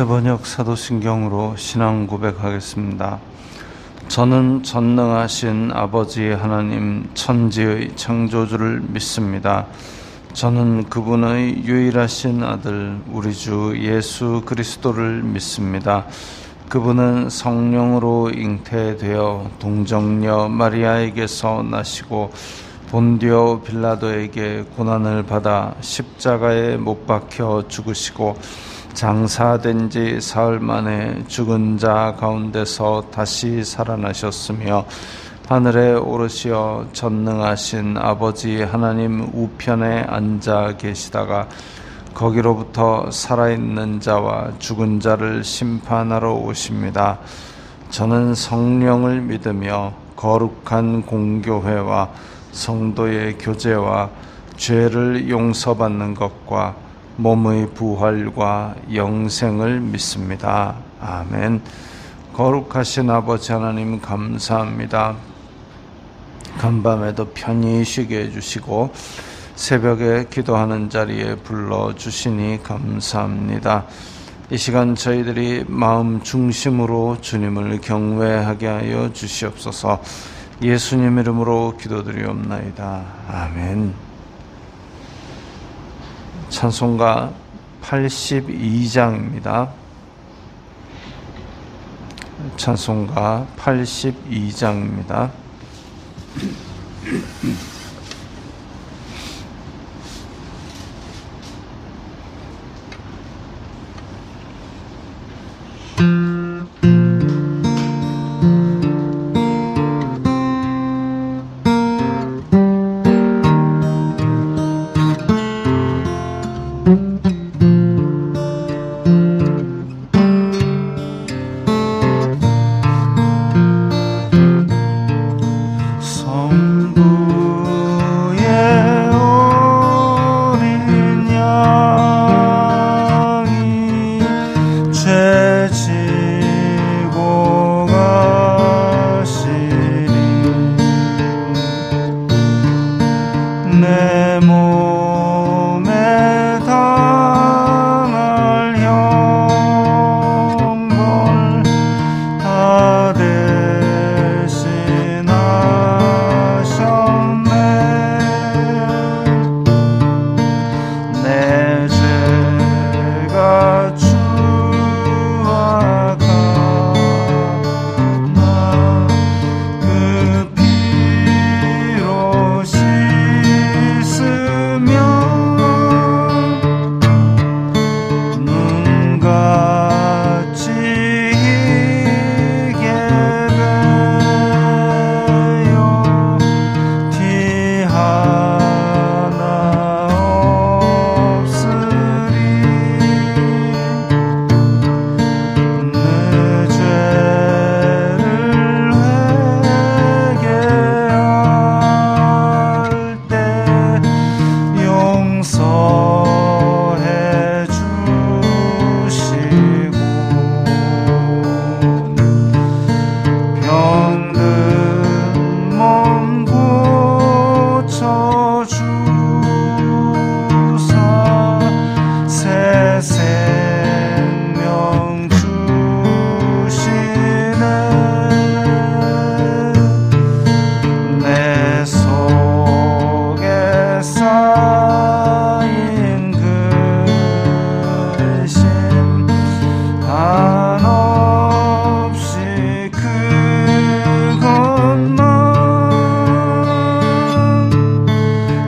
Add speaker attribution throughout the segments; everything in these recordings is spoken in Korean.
Speaker 1: 번역 사도신경으로 신앙 고백하겠습니다. 저는 전능하신 아버지 하나님 천지의 창조주를 믿습니다. 저는 그분의 유일하신 아들 우리 주 예수 그리스도를 믿습니다. 그분은 성령으로 잉태되어 동정녀 마리아에게서 나시고 본디오 빌라도에게 고난을 받아 십자가에 못 박혀 죽으시고 장사된 지 사흘 만에 죽은 자 가운데서 다시 살아나셨으며 하늘에 오르시어 전능하신 아버지 하나님 우편에 앉아 계시다가 거기로부터 살아있는 자와 죽은 자를 심판하러 오십니다. 저는 성령을 믿으며 거룩한 공교회와 성도의 교제와 죄를 용서받는 것과 몸의 부활과 영생을 믿습니다. 아멘. 거룩하신 아버지 하나님 감사합니다. 간밤에도 편히 쉬게 해주시고 새벽에 기도하는 자리에 불러주시니 감사합니다. 이 시간 저희들이 마음 중심으로 주님을 경외하게 하여 주시옵소서. 예수님 이름으로 기도드리옵나이다. 아멘. 찬송가 82장입니다. 찬송가 82장입니다.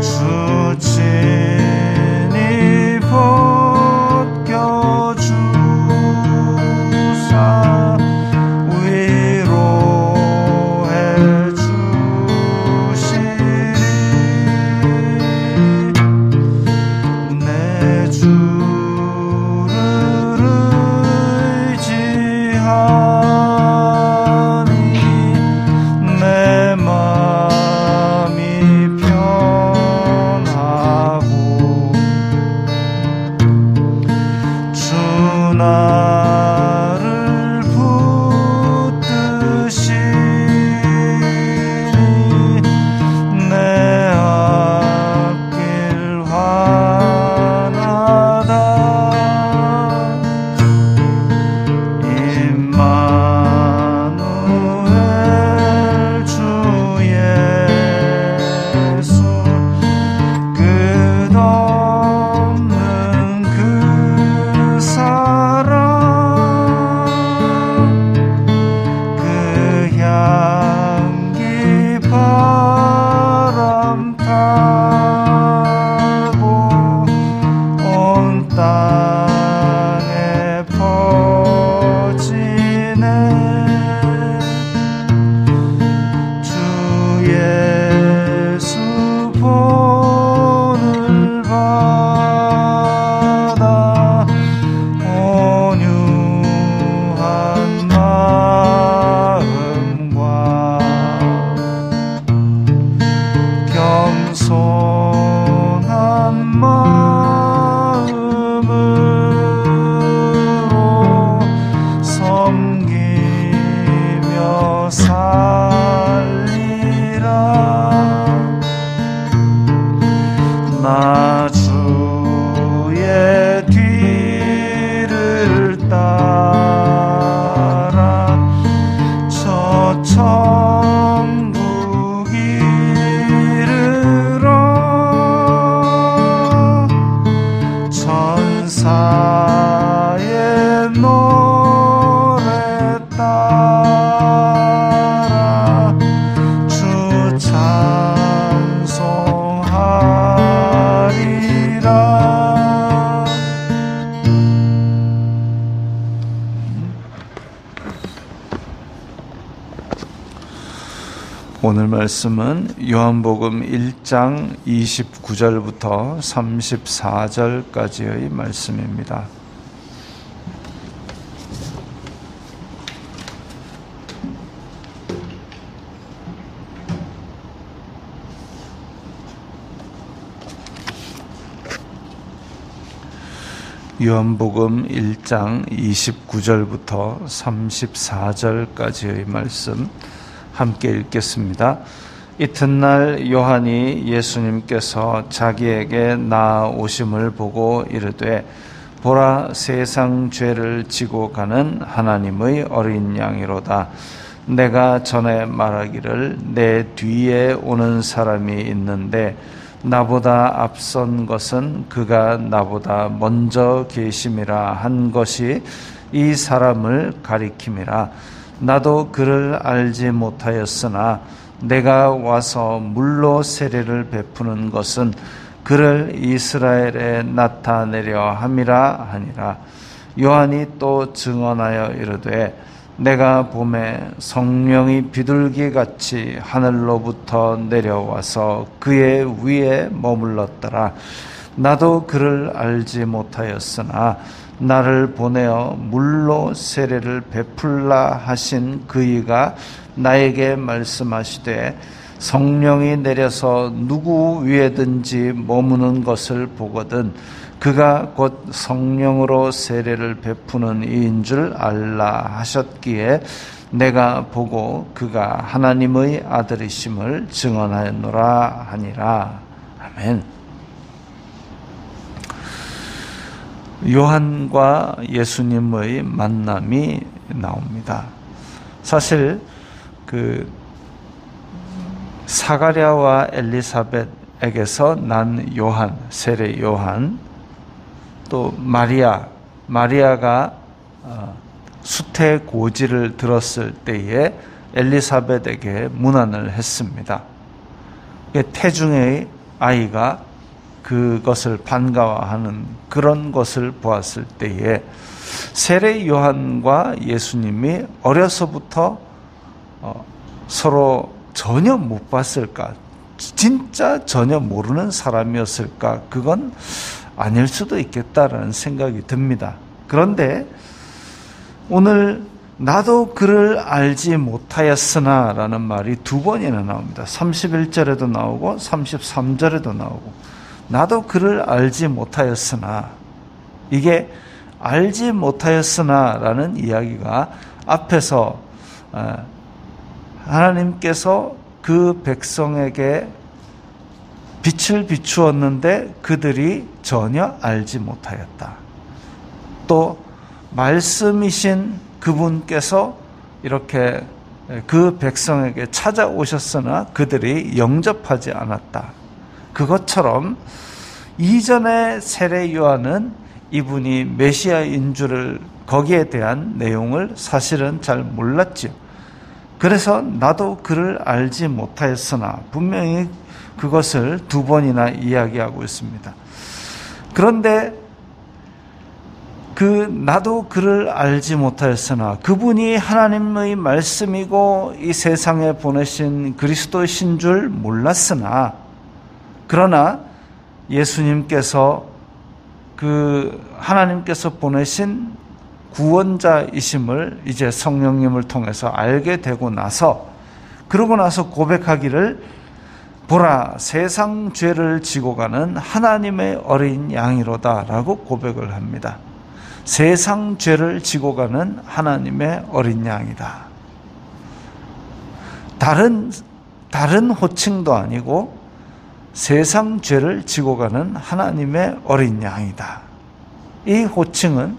Speaker 2: 주
Speaker 1: 온 땅에 퍼지네. 주 예수 본을 받아 온유한 마음과 겸손한 마음으로 섬기며 살리라. 나 주의 뒤를 따라 저 천국 이르러 천사의 노래 따라 주 찬송하리라. 오늘 말씀은 요한복음 1장 29절부터 34절까지의 말씀입니다. 요한복음 1장 29절부터 34절까지의 말씀 함께 읽겠습니다. 이튿날 요한이 예수님께서 자기에게 나아오심을 보고 이르되 보라, 세상 죄를 지고 가는 하나님의 어린 양이로다. 내가 전에 말하기를 내 뒤에 오는 사람이 있는데 나보다 앞선 것은 그가 나보다 먼저 계심이라 한 것이 이 사람을 가리킴이라. 나도 그를 알지 못하였으나 내가 와서 물로 세례를 베푸는 것은 그를 이스라엘에 나타내려 함이라 하니라. 요한이 또 증언하여 이르되 내가 봄에 성령이 비둘기같이 하늘로부터 내려와서 그의 위에 머물렀더라. 나도 그를 알지 못하였으나 나를 보내어 물로 세례를 베풀라 하신 그이가 나에게 말씀하시되 성령이 내려서 누구 위에든지 머무는 것을 보거든 그가 곧 성령으로 세례를 베푸는 이인 줄 알라 하셨기에 내가 보고 그가 하나님의 아들이심을 증언하였노라 하니라. 아멘. 요한과 예수님의 만남이 나옵니다. 사실 그 사가랴와 엘리사벳에게서 난 요한, 세례 요한, 또 마리아가 수태고지를 들었을 때에 엘리사벳에게 문안을 했습니다. 태중의 아이가 그것을 반가워하는 그런 것을 보았을 때에 세례 요한과 예수님이 어려서부터 서로 전혀 못 봤을까? 진짜 전혀 모르는 사람이었을까? 그건 아닐 수도 있겠다라는 생각이 듭니다. 그런데 오늘 나도 그를 알지 못하였으나 라는 말이 두 번이나 나옵니다. 31절에도 나오고 33절에도 나오고 나도 그를 알지 못하였으나, 이게 알지 못하였으나 라는 이야기가 앞에서 하나님께서 그 백성에게 빛을 비추었는데 그들이 전혀 알지 못하였다. 또 말씀이신 그분께서 이렇게 그 백성에게 찾아오셨으나 그들이 영접하지 않았다. 그것처럼 이전에 세례 요한은 이분이 메시아인 줄을 거기에 대한 내용을 사실은 잘 몰랐지요. 그래서 나도 그를 알지 못하였으나, 분명히 그것을 2번이나 이야기하고 있습니다. 그런데 나도 그를 알지 못하였으나 그분이 하나님의 말씀이고 이 세상에 보내신 그리스도이신 줄 몰랐으나, 그러나 예수님께서 하나님께서 보내신 구원자이심을 이제 성령님을 통해서 알게 되고 나서, 그러고 나서 고백하기를, 보라, 세상 죄를 지고 가는 하나님의 어린 양이로다 라고 고백을 합니다. 세상 죄를 지고 가는 하나님의 어린 양이다. 다른 호칭도 아니고 세상 죄를 지고 가는 하나님의 어린 양이다. 이 호칭은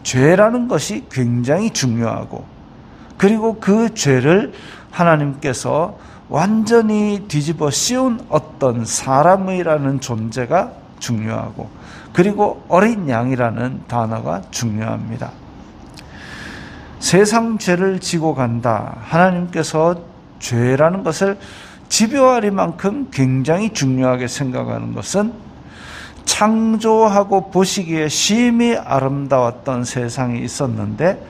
Speaker 1: 죄라는 것이 굉장히 중요하고, 그리고 그 죄를 하나님께서 완전히 뒤집어 씌운 어떤 사람이라는 존재가 중요하고, 그리고 어린 양이라는 단어가 중요합니다. 세상 죄를 지고 간다. 하나님께서 죄라는 것을 집요하리만큼 굉장히 중요하게 생각하는 것은, 창조하고 보시기에 심히 아름다웠던 세상이 있었는데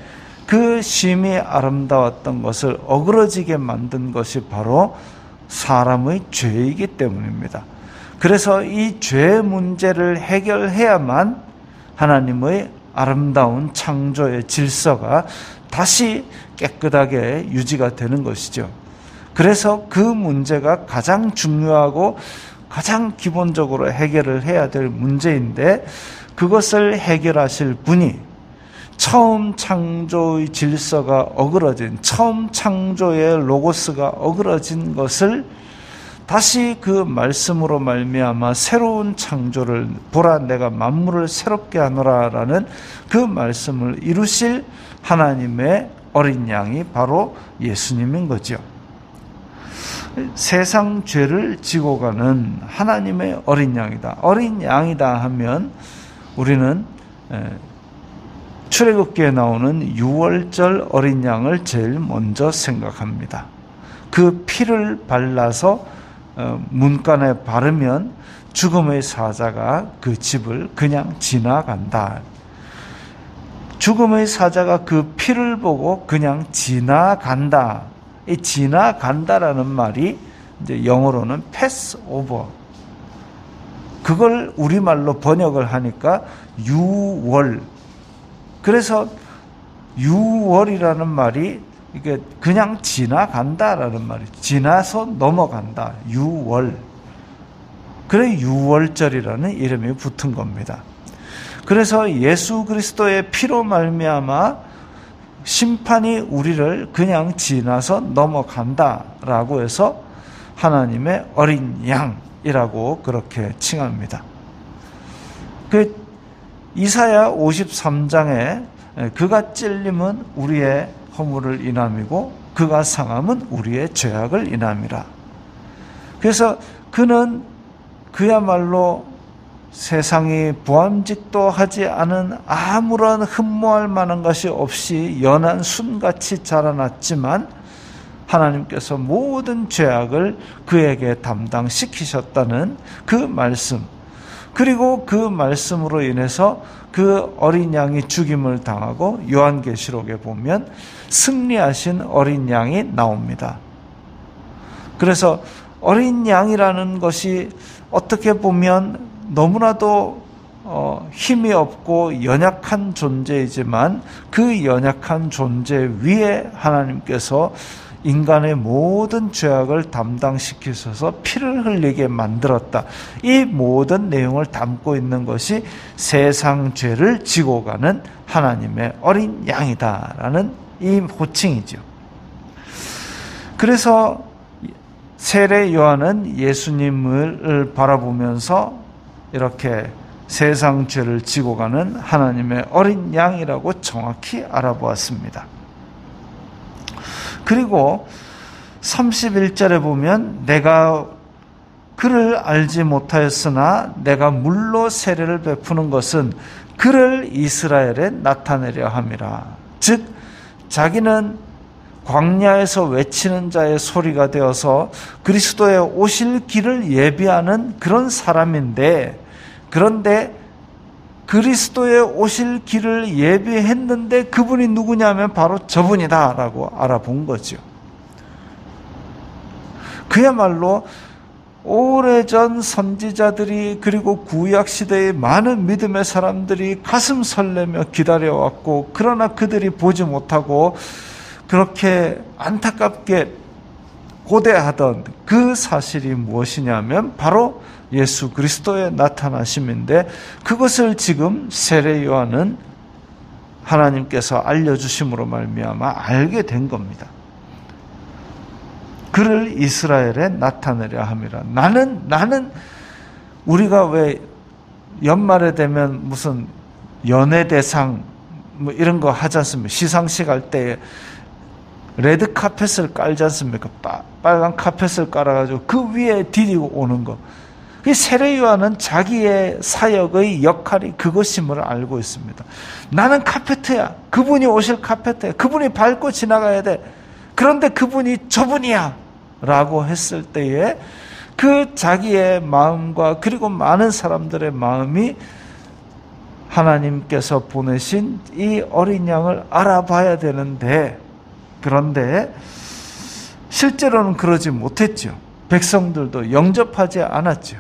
Speaker 1: 그 심히 아름다웠던 것을 어그러지게 만든 것이 바로 사람의 죄이기 때문입니다. 그래서 이 죄 문제를 해결해야만 하나님의 아름다운 창조의 질서가 다시 깨끗하게 유지가 되는 것이죠. 그래서 그 문제가 가장 중요하고 가장 기본적으로 해결을 해야 될 문제인데, 그것을 해결하실 분이 처음 창조의 질서가 어그러진, 처음 창조의 로고스가 어그러진 것을 다시 그 말씀으로 말미암아 새로운 창조를, 보라 내가 만물을 새롭게 하노라라는 그 말씀을 이루실 하나님의 어린 양이 바로 예수님인 거죠. 세상 죄를 지고 가는 하나님의 어린 양이다. 어린 양이다 하면 우리는 출애굽기에 나오는 유월절 어린 양을 제일 먼저 생각합니다. 그 피를 발라서 문간에 바르면 죽음의 사자가 그 집을 그냥 지나간다. 죽음의 사자가 그 피를 보고 그냥 지나간다. 이 지나간다라는 말이 이제 영어로는 패스 오버. 그걸 우리말로 번역을 하니까 유월. 그래서 유월이라는 말이 이게 그냥 지나간다라는 말이죠. 지나서 넘어간다. 유월. 그래 유월절이라는 이름이 붙은 겁니다. 그래서 예수 그리스도의 피로 말미암아 심판이 우리를 그냥 지나서 넘어간다라고 해서 하나님의 어린 양이라고 그렇게 칭합니다. 이사야 53장에 그가 찔림은 우리의 허물을 인함이고 그가 상함은 우리의 죄악을 인함이라. 그래서 그는 그야말로 세상이 보암직도 하지 않은 아무런 흠모할 만한 것이 없이 연한 순같이 자라났지만 하나님께서 모든 죄악을 그에게 담당시키셨다는 그 말씀, 그리고 그 말씀으로 인해서 그 어린 양이 죽임을 당하고 요한계시록에 보면 승리하신 어린 양이 나옵니다. 그래서 어린 양이라는 것이 어떻게 보면 너무나도 힘이 없고 연약한 존재이지만 그 연약한 존재 위에 하나님께서 인간의 모든 죄악을 담당시키셔서 피를 흘리게 만들었다. 이 모든 내용을 담고 있는 것이 세상 죄를 지고 가는 하나님의 어린 양이다라는 이 호칭이죠. 그래서 세례 요한은 예수님을 바라보면서 이렇게 세상 죄를 지고 가는 하나님의 어린 양이라고 정확히 알아보았습니다. 그리고 31절에 보면 내가 그를 알지 못하였으나 내가 물로 세례를 베푸는 것은 그를 이스라엘에 나타내려 함이라. 즉 자기는 광야에서 외치는 자의 소리가 되어서 그리스도의 오실 길을 예비하는 그런 사람인데, 그런데 그리스도의 오실 길을 예비했는데 그분이 누구냐면 바로 저분이다라고 알아본 거죠. 그야말로 오래전 선지자들이, 그리고 구약시대의 많은 믿음의 사람들이 가슴 설레며 기다려왔고, 그러나 그들이 보지 못하고 그렇게 안타깝게 고대하던 그 사실이 무엇이냐면 바로 예수 그리스도의 나타나심인데, 그것을 지금 세례 요한은 하나님께서 알려주심으로 말미암아 알게 된 겁니다. 그를 이스라엘에 나타내려 함이라. 나는 우리가 왜 연말에 되면 무슨 연예대상 뭐 이런 거 하지 않습니까? 시상식 할 때 레드 카펫을 깔지 않습니까? 빨간 카펫을 깔아가지고 그 위에 디디고 오는 거. 세례 요한은 자기의 사역의 역할이 그것임을 알고 있습니다. 나는 카페트야. 그분이 오실 카페트야. 그분이 밟고 지나가야 돼. 그런데 그분이 저분이야 라고 했을 때에 그 자기의 마음과 그리고 많은 사람들의 마음이 하나님께서 보내신 이 어린 양을 알아봐야 되는데, 그런데 실제로는 그러지 못했죠. 백성들도 영접하지 않았죠.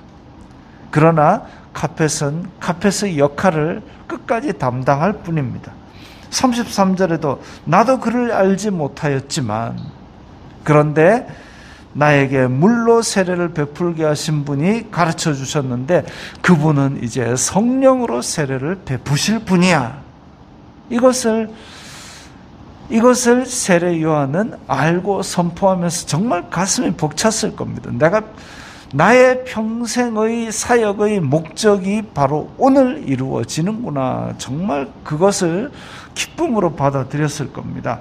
Speaker 1: 그러나 카펫은 카펫의 역할을 끝까지 담당할 뿐입니다. 33절에도 나도 그를 알지 못하였지만, 그런데 나에게 물로 세례를 베풀게 하신 분이 가르쳐 주셨는데 그분은 이제 성령으로 세례를 베푸실 분이야. 이것을 세례 요한은 알고 선포하면서 정말 가슴이 벅찼을 겁니다. 나의 평생의 사역의 목적이 바로 오늘 이루어지는구나. 정말 그것을 기쁨으로 받아들였을 겁니다.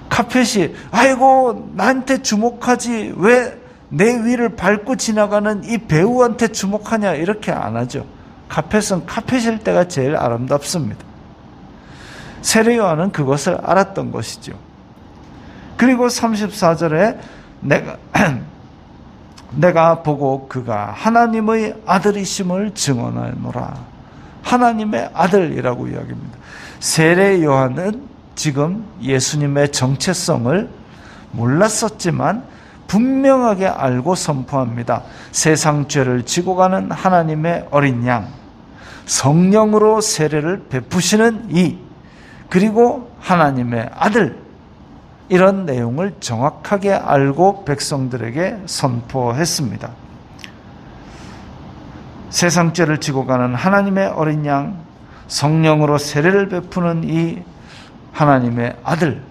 Speaker 1: 카펫이 아이고 나한테 주목하지 왜 내 위를 밟고 지나가는 이 배우한테 주목하냐, 이렇게 안 하죠. 카펫은 카펫일 때가 제일 아름답습니다. 세례 요한은 그것을 알았던 것이죠. 그리고 34절에 내가 보고 그가 하나님의 아들이심을 증언하노라. 하나님의 아들이라고 이야기합니다. 세례 요한은 지금 예수님의 정체성을 몰랐었지만 분명하게 알고 선포합니다. 세상 죄를 지고 가는 하나님의 어린 양, 성령으로 세례를 베푸시는 이, 그리고 하나님의 아들, 이런 내용을 정확하게 알고 백성들에게 선포했습니다. 세상 죄를 지고 가는 하나님의 어린 양, 성령으로 세례를 베푸는 이 하나님의 아들,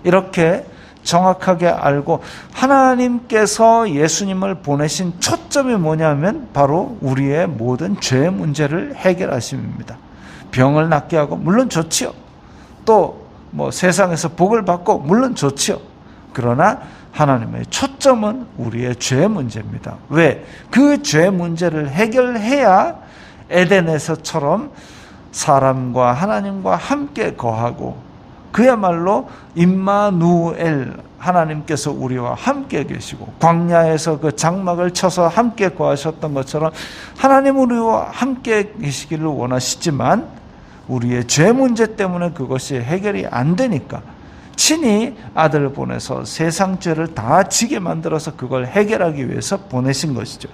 Speaker 1: 이렇게 정확하게 알고 하나님께서 예수님을 보내신 초점이 뭐냐면 바로 우리의 모든 죄 문제를 해결하심입니다. 병을 낫게 하고 물론 좋지요. 또 세상에서 복을 받고 물론 좋지요. 그러나 하나님의 초점은 우리의 죄 문제입니다. 왜? 그 죄 문제를 해결해야 에덴에서처럼 사람과 하나님과 함께 거하고, 그야말로 임마누엘, 하나님께서 우리와 함께 계시고, 광야에서 그 장막을 쳐서 함께 거하셨던 것처럼 하나님 우리와 함께 계시기를 원하시지만 우리의 죄 문제 때문에 그것이 해결이 안 되니까 친히 아들을 보내서 세상 죄를 다 지게 만들어서 그걸 해결하기 위해서 보내신 것이죠.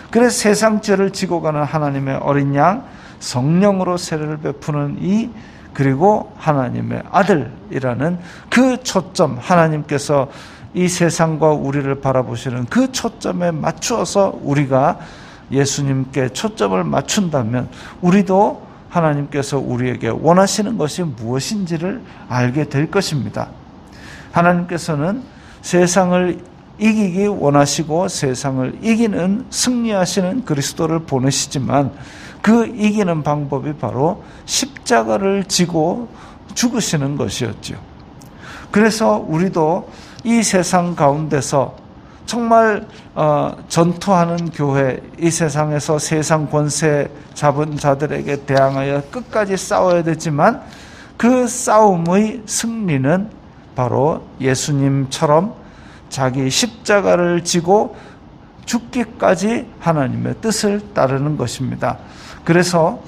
Speaker 1: 그래서 세상 죄를 지고 가는 하나님의 어린 양, 성령으로 세례를 베푸는 이, 그리고 하나님의 아들이라는 그 초점, 하나님께서 이 세상과 우리를 바라보시는 그 초점에 맞추어서 우리가 예수님께 초점을 맞춘다면 우리도 하나님께서 우리에게 원하시는 것이 무엇인지를 알게 될 것입니다. 하나님께서는 세상을 이기기 원하시고 세상을 이기는, 승리하시는 그리스도를 보내시지만 그 이기는 방법이 바로 십자가를 지고 죽으시는 것이었죠. 그래서 우리도 이 세상 가운데서 정말 전투하는 교회, 이 세상에서 세상 권세 잡은 자들에게 대항하여 끝까지 싸워야 되지만 그 싸움의 승리는 바로 예수님처럼 자기 십자가를 지고 죽기까지 하나님의 뜻을 따르는 것입니다. 그래서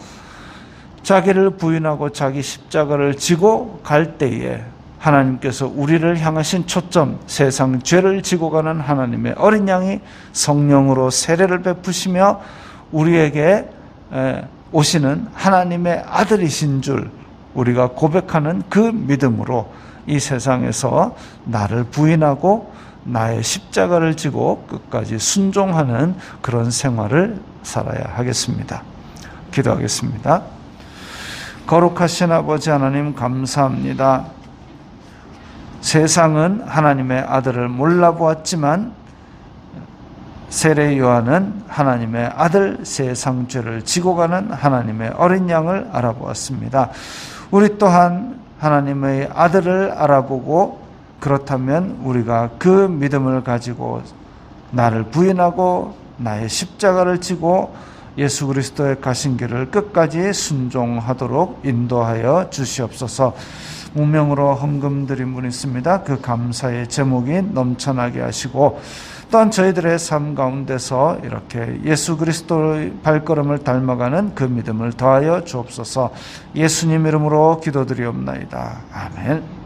Speaker 1: 자기를 부인하고 자기 십자가를 지고 갈 때에 하나님께서 우리를 향하신 초점, 세상 죄를 지고 가는 하나님의 어린 양이 성령으로 세례를 베푸시며 우리에게 오시는 하나님의 아들이신 줄 우리가 고백하는 그 믿음으로 이 세상에서 나를 부인하고 나의 십자가를 지고 끝까지 순종하는 그런 생활을 살아야 하겠습니다. 기도하겠습니다. 거룩하신 아버지 하나님, 감사합니다. 세상은 하나님의 아들을 몰라보았지만 세례 요한은 하나님의 아들, 세상 죄를 지고 가는 하나님의 어린 양을 알아보았습니다. 우리 또한 하나님의 아들을 알아보고 그렇다면 우리가 그 믿음을 가지고 나를 부인하고 나의 십자가를 지고 예수 그리스도의 가신 길을 끝까지 순종하도록 인도하여 주시옵소서. 무명으로 헌금 드린 분 있습니다. 그 감사의 제목이 넘쳐나게 하시고 또한 저희들의 삶 가운데서 이렇게 예수 그리스도의 발걸음을 닮아가는 그 믿음을 더하여 주옵소서. 예수님 이름으로 기도드리옵나이다. 아멘.